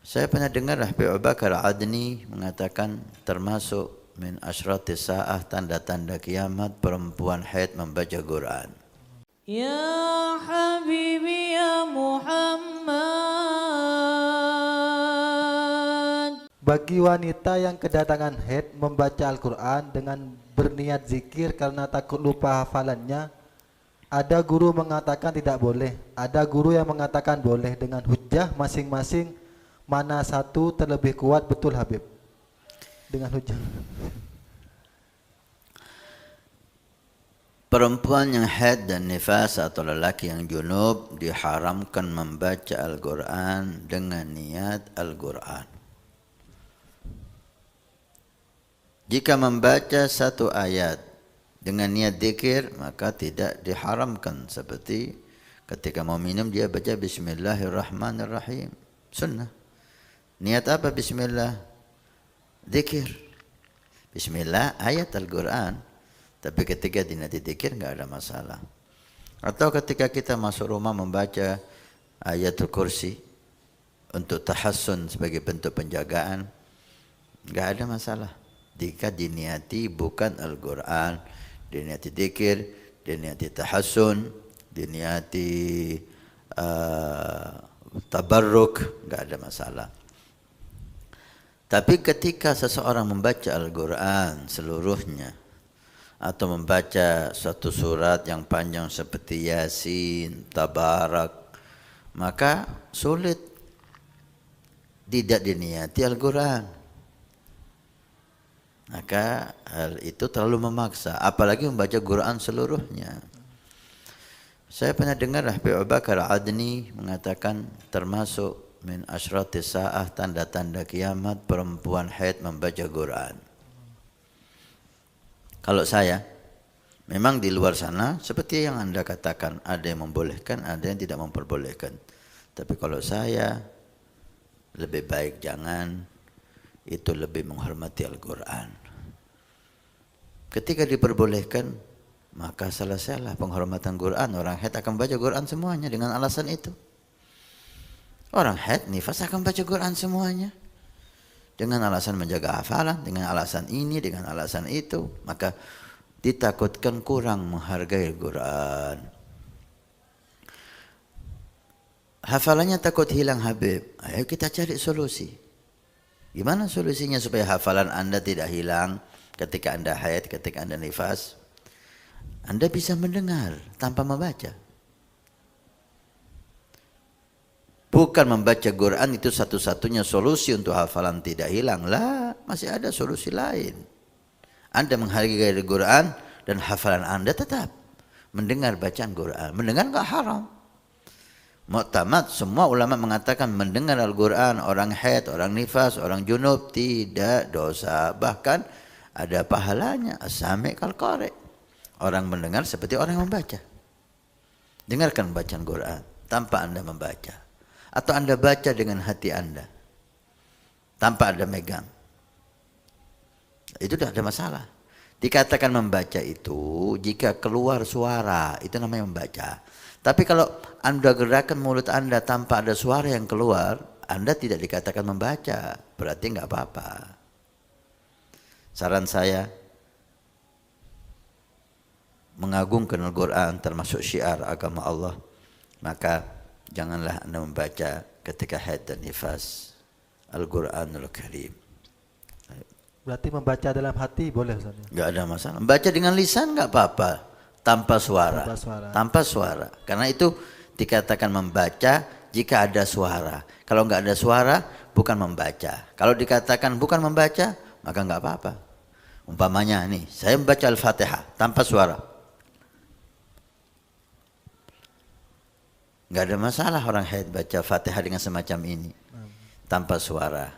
Saya pernah dengar Habib Abu Bakar Adni mengatakan termasuk min asyratis sa'ah, tanda-tanda kiamat, perempuan haid membaca Quran. Ya Habibi ya Muhammad. Bagi wanita yang kedatangan haid membaca Al-Quran dengan berniat zikir karena takut lupa hafalannya, ada guru mengatakan tidak boleh, ada guru yang mengatakan boleh, dengan hujjah masing-masing. Mana satu terlebih kuat, betul Habib? Dengan hujjah. Perempuan yang haid dan nifas atau lelaki yang junub diharamkan membaca Al-Quran dengan niat Al-Quran. Jika membaca satu ayat dengan niat zikir, maka tidak diharamkan. Seperti ketika mau minum dia baca Bismillahirrahmanirrahim. Sunnah. Niat apa Bismillah? Zikir. Bismillah ayat Al-Quran. Tapi ketika dinati zikir enggak ada masalah. Atau ketika kita masuk rumah membaca ayatul kursi untuk tahassun sebagai bentuk penjagaan, enggak ada masalah. Jika diniati bukan Al-Quran, diniati zikir, diniati tahassun, diniati tabarruk, enggak ada masalah. Tapi ketika seseorang membaca Al-Quran seluruhnya atau membaca suatu surat yang panjang seperti Yasin, Tabarak, maka sulit tidak diniati Al-Quran. Maka hal itu terlalu memaksa, apalagi membaca Quran seluruhnya. Saya pernah dengar Habib Abu Bakar Adni mengatakan termasuk min asyratis sa'ah, tanda-tanda kiamat, perempuan haid membaca Quran. Kalau saya, memang di luar sana seperti yang Anda katakan, ada yang membolehkan, ada yang tidak memperbolehkan. Tapi kalau saya, lebih baik jangan, itu lebih menghormati Al-Quran. Ketika diperbolehkan, maka selesailah penghormatan Quran. Orang haid akan baca Quran semuanya dengan alasan itu. Orang haid nifas akan baca Quran semuanya dengan alasan menjaga hafalan, dengan alasan ini, dengan alasan itu. Maka ditakutkan kurang menghargai Quran. Hafalannya takut hilang Habib. Ayo kita cari solusi. Gimana solusinya supaya hafalan Anda tidak hilang ketika Anda haid, ketika Anda nifas? Anda bisa mendengar tanpa membaca. Bukan membaca Quran itu satu-satunya solusi untuk hafalan tidak hilang. Lah, masih ada solusi lain. Anda menghargai Quran dan hafalan Anda tetap. Mendengar bacaan Quran. Mendengar enggak haram. Mu'tamad, semua ulama mengatakan mendengar Al-Quran, orang haid, orang nifas, orang junub tidak dosa. Bahkan ada pahalanya. As-sami' kal-qari'. Orang mendengar seperti orang yang membaca. Dengarkan bacaan Quran tanpa Anda membaca. Atau Anda baca dengan hati Anda tanpa Anda megang. Itu tidak ada masalah. Dikatakan membaca itu jika keluar suara, itu namanya membaca. Tapi kalau Anda gerakan mulut Anda tanpa ada suara yang keluar, Anda tidak dikatakan membaca. Berarti enggak apa-apa. Saran saya, mengagungkan Al-Quran termasuk syiar agama Allah, maka janganlah Anda membaca ketika haid dan nifas Al-Quranul Karim. Berarti membaca dalam hati boleh Ustaz? Enggak ada masalah. Membaca dengan lisan enggak apa-apa, tanpa suara. Tanpa suara. Tanpa suara. Karena itu dikatakan membaca jika ada suara. Kalau enggak ada suara, bukan membaca. Kalau dikatakan bukan membaca, maka enggak apa-apa. Umpamanya nih, saya membaca Al-Fatihah tanpa suara. Enggak ada masalah orang haid baca Fatihah dengan semacam ini tanpa suara.